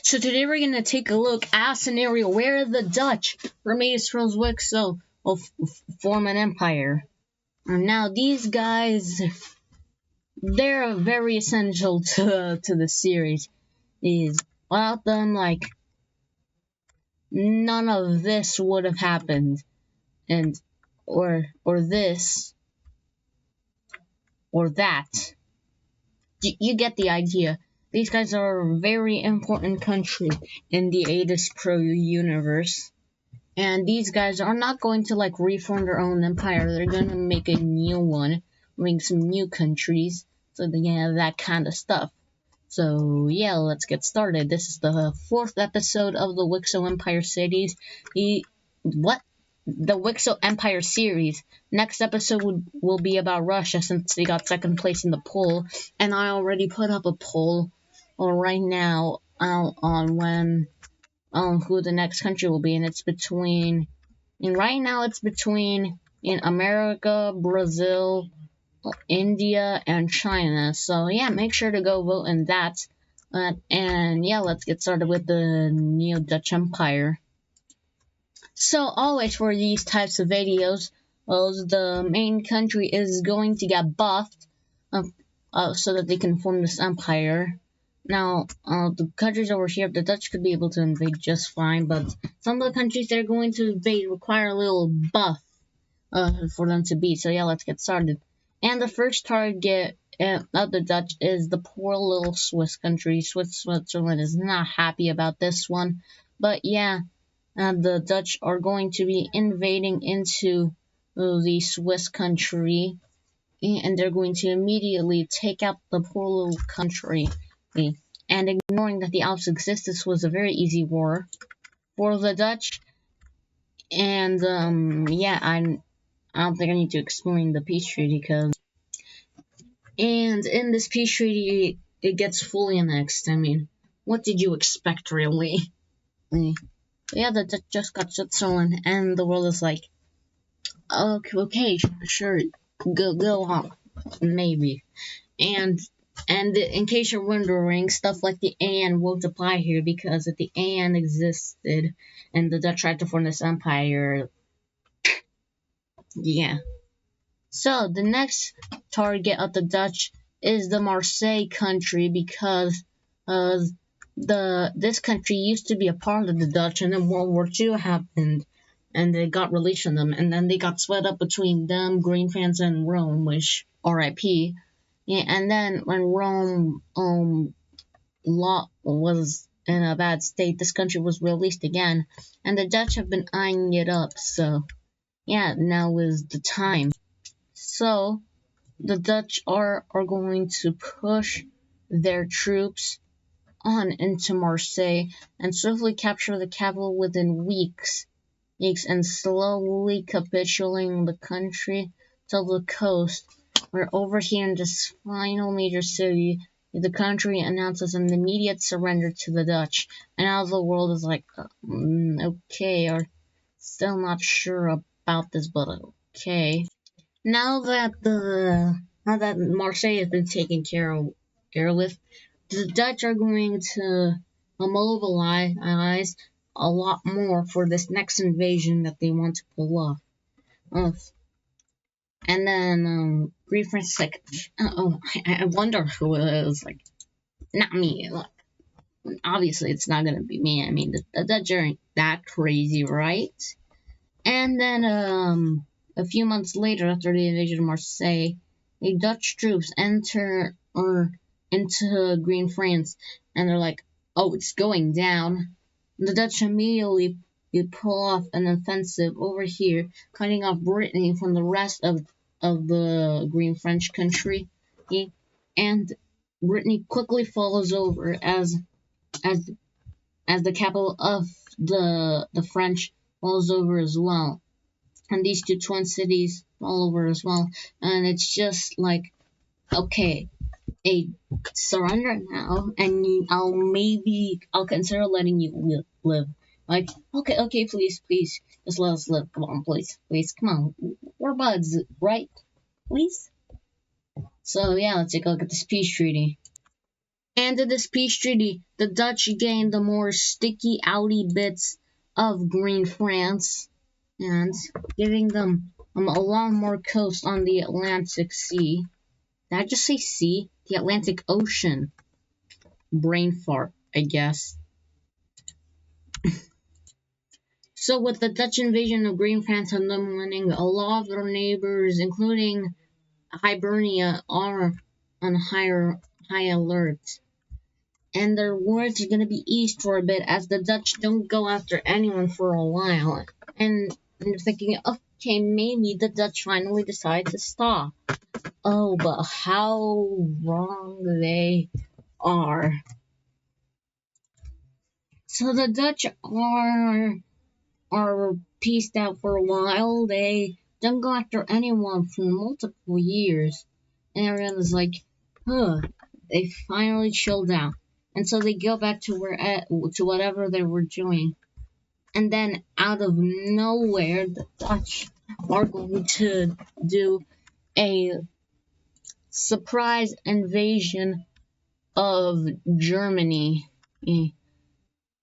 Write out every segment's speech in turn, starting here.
So today we're going to take a look at a scenario where the Dutch were made Israel's Wixo will form an empire. And now these guys, they're very essential to the series. Without them, like, none of this would have happened. And or this or that. You get the idea. These guys are a very important country in the Adizzpro universe. And these guys are not going to like reform their own empire. They're going to make a new one, bring some new countries. So yeah, that kind of stuff. So yeah, let's get started. This is the 4th episode of the Wixo Empire series. The Wixo Empire series. Next episode will be about Russia since they got 2nd place in the poll. And I already put up a poll right now on who the next country will be, and it's between, and right now it's between America, Brazil, India, and China. So yeah, make sure to go vote in that. And yeah, let's get started with the Neo-Dutch Empire. So always for these types of videos, the main country is going to get buffed so that they can form this empire. Now, the countries over here, the Dutch could be able to invade just fine, but some of the countries they're going to invade require a little buff for them to beat. So yeah, let's get started. And the first target of the Dutch is the poor little Swiss country. Switzerland is not happy about this one, but yeah. The Dutch are going to be invading into the Swiss country, and they're going to immediately take out the poor little country. And ignoring that the Alps exist, this was a very easy war for the Dutch. And yeah, I don't think I need to explain the peace treaty, and in this peace treaty, it gets fully annexed. I mean, what did you expect, really? Yeah, the Dutch just got Switzerland, and the world is like, okay, sure, go on, maybe. And in case you're wondering, stuff like the AN won't apply here, because if the AN existed and the Dutch tried to form this empire, yeah. So the next target of the Dutch is the Marseille country, because this country used to be a part of the Dutch, and then World War II happened, and they got released from them, and then they got split up between them, Green France, and Rome, which R.I.P. Yeah, and then when Rome was in a bad state, this country was released again, and the Dutch have been eyeing it up. So yeah, now is the time. So the Dutch are going to push their troops on into Marseille and swiftly capture the capital within weeks, and slowly capitulating the country to the coast, where over here in this final major city, the country announces an immediate surrender to the Dutch. And now the world is like, okay, or still not sure about this, but okay. Now that Marseille has been taken care with, the Dutch are going to mobilize a lot more for this next invasion that they want to pull off. And then Green France is like, I wonder who it is. Like, not me. Look, obviously it's not gonna be me. I mean, the Dutch aren't that crazy, right? And then a few months later, after the invasion of Marseille, the Dutch troops enter into Green France, and they're like, oh, it's going down. The Dutch immediately pull off an offensive over here, cutting off Brittany from the rest of the Green French country, and Brittany quickly follows over as the capital of the French falls over as well, and these two twin cities fall over as well, and it's just like, okay, a surrender now, and I'll consider letting you live. Like, okay, please, just let us live. Come on, please, come on. We're buds, right? Please? So yeah, let's take a look at this peace treaty. And in this peace treaty, the Dutch gained the more sticky, outy bits of Green France, and giving them a lot more coast on the Atlantic Sea. Did I just say sea? The Atlantic Ocean. Brain fart, I guess. So with the Dutch invasion of Green France and them winning, a lot of their neighbors, including Hibernia, are on high alert. And their wars are going to be east for a bit, as the Dutch don't go after anyone for a while. And they're thinking, okay, maybe the Dutch finally decide to stop. Oh, but how wrong they are. So the Dutch are pieced out for a while. They don't go after anyone for multiple years. And everyone's like, they finally chilled out. And so they go back to whatever they were doing. And then out of nowhere, the Dutch are going to do a surprise invasion of Germany.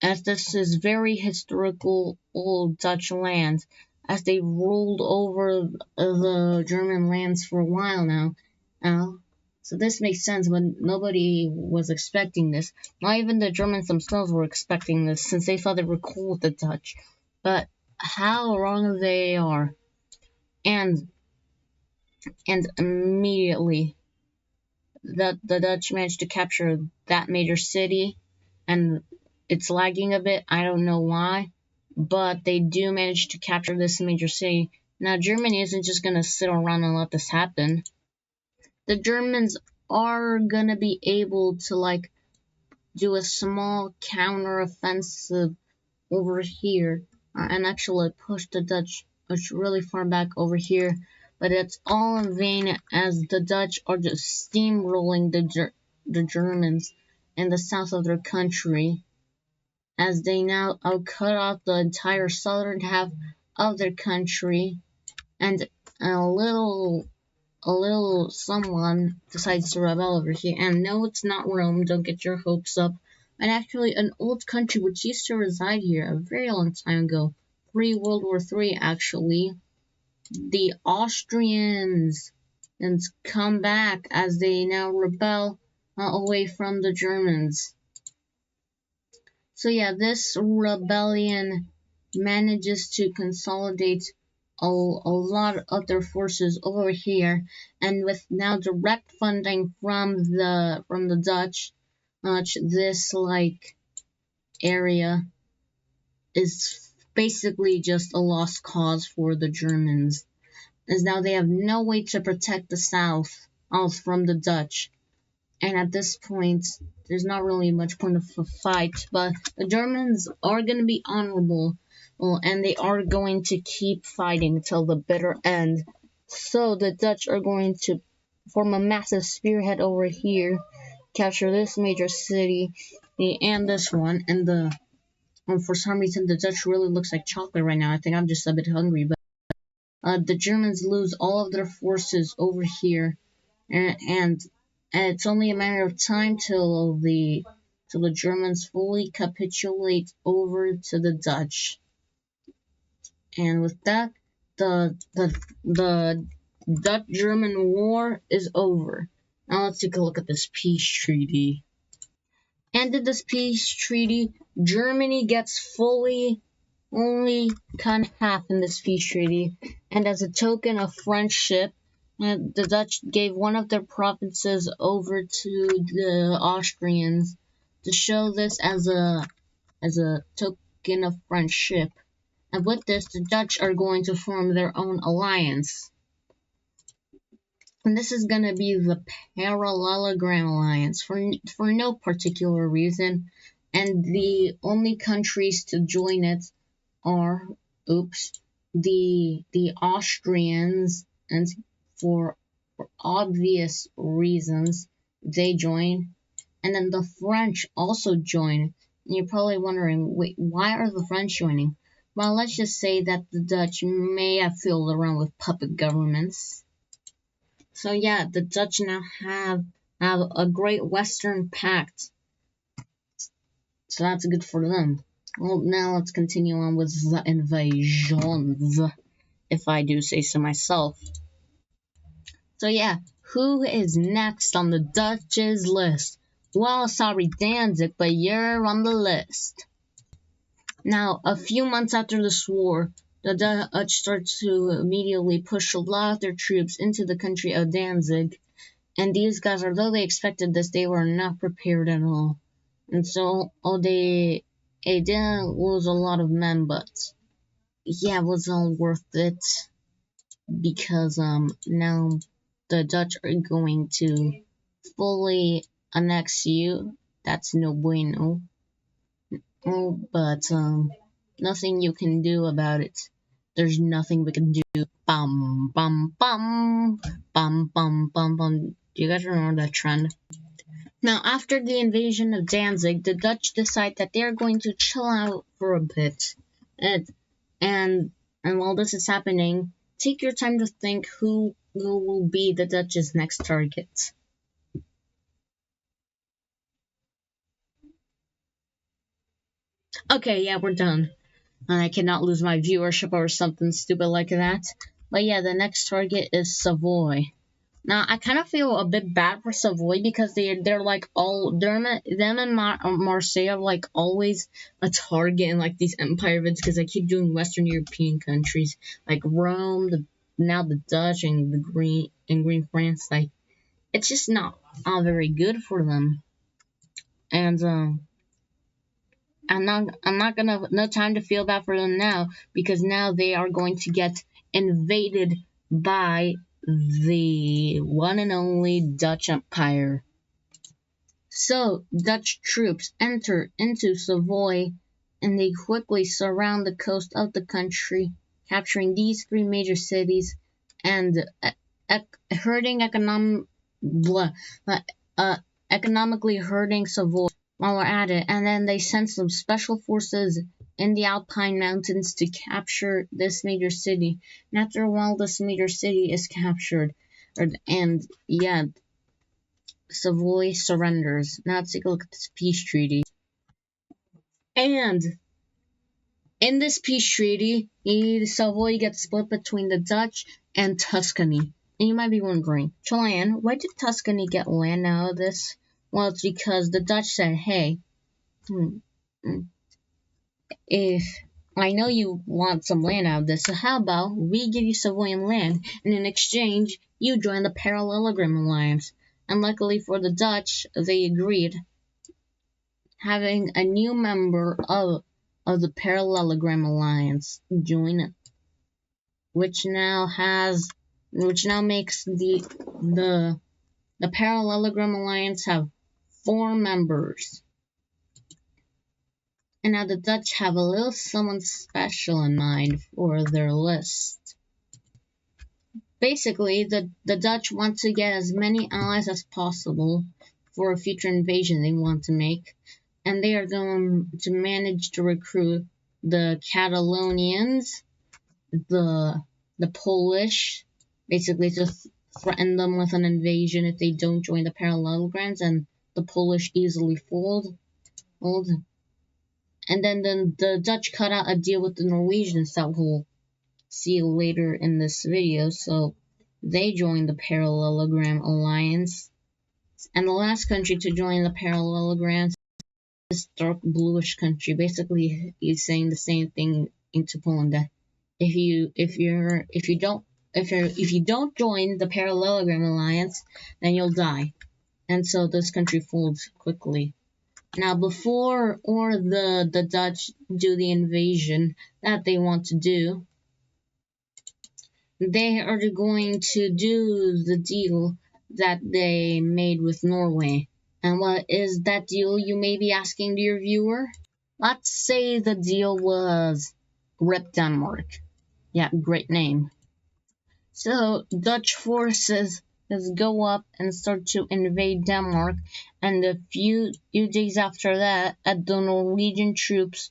As this is very historical old Dutch land, as they ruled over the German lands for a while now. So this makes sense, but nobody was expecting this. Not even the Germans themselves were expecting this, since they thought they were cool with the Dutch. But how wrong they are. And immediately, the Dutch managed to capture that major city, and it's lagging a bit. I don't know why, but they do manage to capture this major city. Now, Germany isn't just going to sit around and let this happen. The Germans are going to be able to, do a small counter-offensive over here, and actually push the Dutch really far back over here. But it's all in vain, as the Dutch are just steamrolling the Germans in the south of their country, as they now cut off the entire southern half of their country, and a little someone decides to rebel over here. And no, it's not Rome, don't get your hopes up. And actually an old country which used to reside here a very long time ago, pre-World War III actually, the Austrians, and come back as they now rebel away from the Germans. So yeah, this rebellion manages to consolidate a lot of their forces over here, and with now direct funding from the Dutch, this area is basically just a lost cause for the Germans, as now they have no way to protect the south from the Dutch. And at this point, there's not really much point of a fight, but the Germans are going to be honorable, and they are going to keep fighting till the bitter end. So the Dutch are going to form a massive spearhead over here, capture this major city, and this one, and for some reason the Dutch really looks like chocolate right now. I think I'm just a bit hungry, but the Germans lose all of their forces over here, and it's only a matter of time till the Germans fully capitulate over to the Dutch. And with that, the Dutch-German War is over. Now let's take a look at this peace treaty. And in this peace treaty, Germany gets only cut in half in this peace treaty, and as a token of friendship, the Dutch gave one of their provinces over to the Austrians to show this as a token of friendship. And with this, the Dutch are going to form their own alliance. And this is going to be the Parallelogram Alliance for no particular reason. And the only countries to join it are, the Austrians, and for obvious reasons, they join. And then the French also join. And you're probably wondering, wait, why are the French joining? Well, let's just say that the Dutch may have fiddled around with puppet governments. So yeah, the Dutch now have have a great Western pact. So that's good for them. Well, now let's continue on with the invasions, if I do say so myself. So yeah, who is next on the Dutch's list? Well, sorry, Danzig, but you're on the list. Now, a few months after this war, the Dutch start to immediately push a lot of their troops into the country of Danzig. And these guys, although they expected this, they were not prepared at all. And so, they didn't lose a lot of men, but yeah, it was all worth it. Because, now the Dutch are going to fully annex you. That's no bueno. Oh, but, nothing you can do about it. There's nothing we can do. Bum, bum, bum. Bum, bum, bum, bum. Do you guys remember that trend? Now, after the invasion of Danzig, the Dutch decide that they're going to chill out for a bit. And while this is happening, take your time to think who will be the Dutch's next target. Okay, yeah, we're done. And I cannot lose my viewership or something stupid like that. But yeah, the next target is Savoy. Now, I kind of feel a bit bad for Savoy because they're like them and Marseille are like always a target in like these empire events because I keep doing Western European countries like Rome, now the Dutch and the Green France. Like, it's just not very good for them. And I'm not gonna no time to feel bad for them now because now they are going to get invaded by the one and only Dutch Empire. So Dutch troops enter into Savoy and they quickly surround the coast of the country, capturing these three major cities and hurting economically hurting Savoy while we're at it. And then they sent some special forces in the Alpine Mountains to capture this major city. And after a while, this major city is captured. And yeah, Savoy surrenders. Now let's take a look at this peace treaty. And in this peace treaty, Savoy gets split between the Dutch and Tuscany. And you might be wondering, Chilean, why did Tuscany get land out of this? Well, it's because the Dutch said, hey, if I know you want some land out of this, so how about we give you Savoyan land, and in exchange, you join the Parallelogram Alliance. And luckily for the Dutch, they agreed, having a new member of the Parallelogram Alliance join it, which now makes the Parallelogram Alliance have 4 members. And now the Dutch have a little someone special in mind for their list. Basically, the Dutch want to get as many allies as possible for a future invasion they want to make. And they are going to manage to recruit the Catalonians, the Polish, basically to threaten them with an invasion if they don't join the Parallelograms, and the Polish easily fold. And then the Dutch cut out a deal with the Norwegians that we'll see later in this video. So they joined the Parallelogram Alliance. And the last country to join the Parallelograms is dark bluish country. Basically, he's saying the same thing into Poland, that if you don't join the Parallelogram Alliance, then you'll die. And so this country folds quickly. Now, before the Dutch do the invasion that they want to do, they are going to do the deal that they made with Norway. And what is that deal, you may be asking to your viewer? Let's say the deal was Rip Denmark. Yeah, great name. So Dutch forces go up and start to invade Denmark, and a few days after that, the Norwegian troops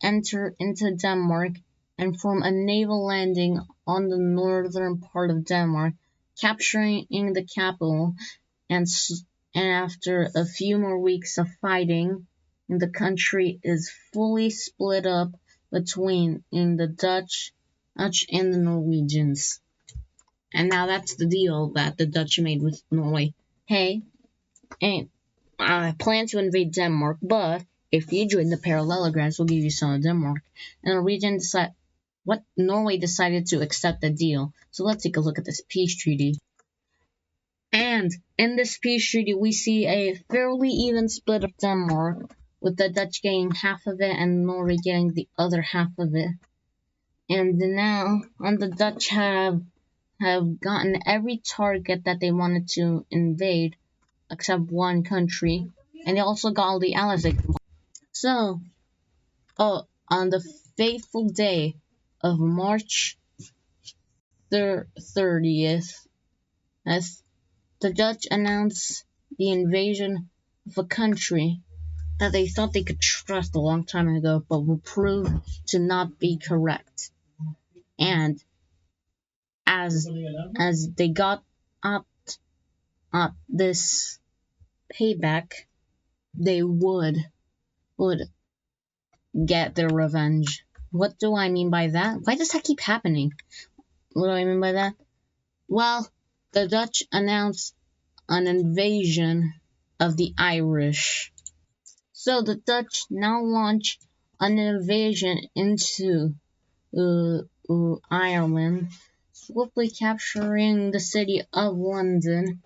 enter into Denmark and form a naval landing on the northern part of Denmark, capturing the capital. and and after a few more weeks of fighting, the country is fully split up between in the Dutch and the Norwegians. And now that's the deal that the Dutch made with Norway. Hey, I plan to invade Denmark, but if you join the parallelograms, we'll give you some of Denmark. And Norway decided to accept the deal. So let's take a look at this peace treaty. And in this peace treaty, we see a fairly even split of Denmark, with the Dutch getting half of it and Norway getting the other half of it. And now, the Dutch have gotten every target that they wanted to invade, except one country, and they also got all the allies they could. So, on the fateful day of March 30th, as the Dutch announced the invasion of a country that they thought they could trust a long time ago, but will prove to not be correct. And as they got up this payback, they would get their revenge. What do I mean by that? Why does that keep happening? What do I mean by that? Well, the Dutch announced an invasion of the Irish. So the Dutch now launch an invasion into Ireland, swiftly capturing the city of London,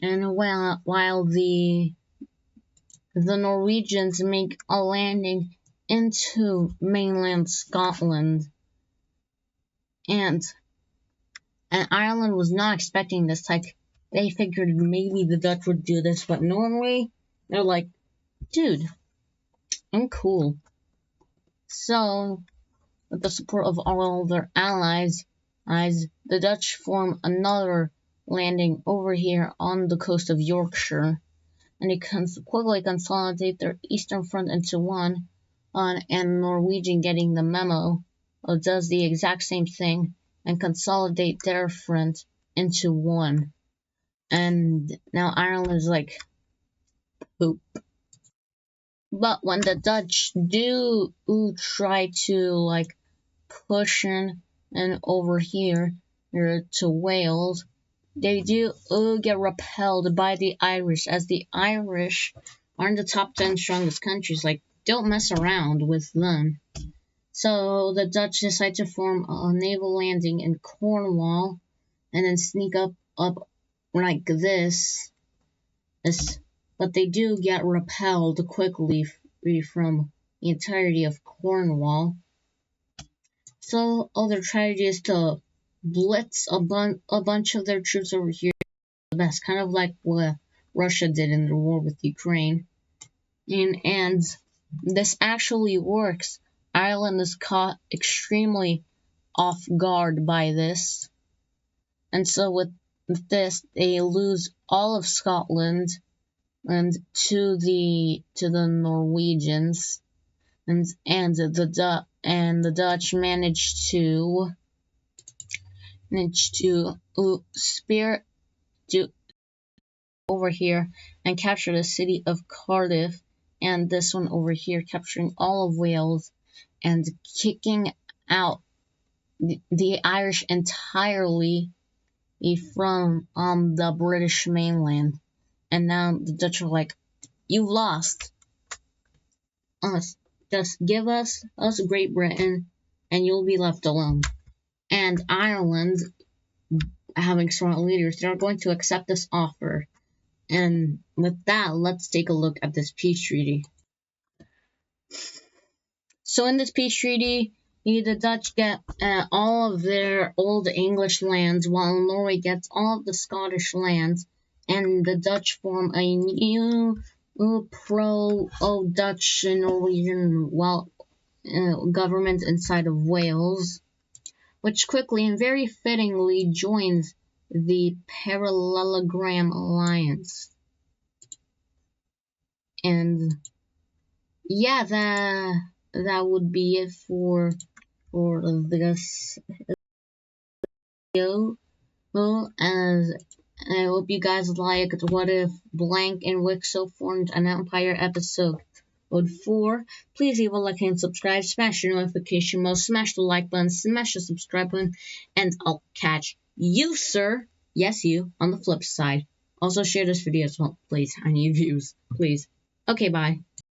and while the Norwegians make a landing into mainland Scotland. And Ireland was not expecting this. Like, they figured maybe the Dutch would do this, but Norway, they're like, dude, I'm cool. So, with the support of all their allies, the Dutch form another landing over here on the coast of Yorkshire, and they quickly consolidate their eastern front into one, and Norwegian, getting the memo, does the exact same thing and consolidate their front into one. And now Ireland is like, poop. But when the Dutch do try to push in and over here to Wales, they do get repelled by the Irish, as the Irish are in the top 10 strongest countries. Like, don't mess around with them. So the Dutch decide to form a naval landing in Cornwall and then sneak up like this. But they do get repelled quickly from the entirety of Cornwall. So all their strategy is to blitz a bunch of their troops over here. That's kind of like what Russia did in the war with Ukraine. And this actually works. Ireland is caught extremely off guard by this. And so with this, they lose all of Scotland and to the Norwegians. And the Dutch managed to spear over here and capture the city of Cardiff, and this one over here capturing all of Wales and kicking out the Irish entirely from the British mainland. And now the Dutch are like, you lost us. Just give us Great Britain and you'll be left alone. And Ireland, having strong leaders, they're going to accept this offer. And with that, let's take a look at this peace treaty. So in this peace treaty, the Dutch get all of their old English lands, while Norway gets all of the Scottish lands, and the Dutch form a new pro-Dutch Norwegian government inside of Wales, which quickly and very fittingly joins the Parallelogram Alliance. And yeah, that would be it for this video. As And I hope you guys liked What If Blank and Wixo Formed an Empire episode 4. Please leave a like and subscribe, smash the notification bell, smash the like button, smash the subscribe button, and I'll catch you, sir. Yes, you, on the flip side. Also share this video as well, please. I need views, please. Okay, bye.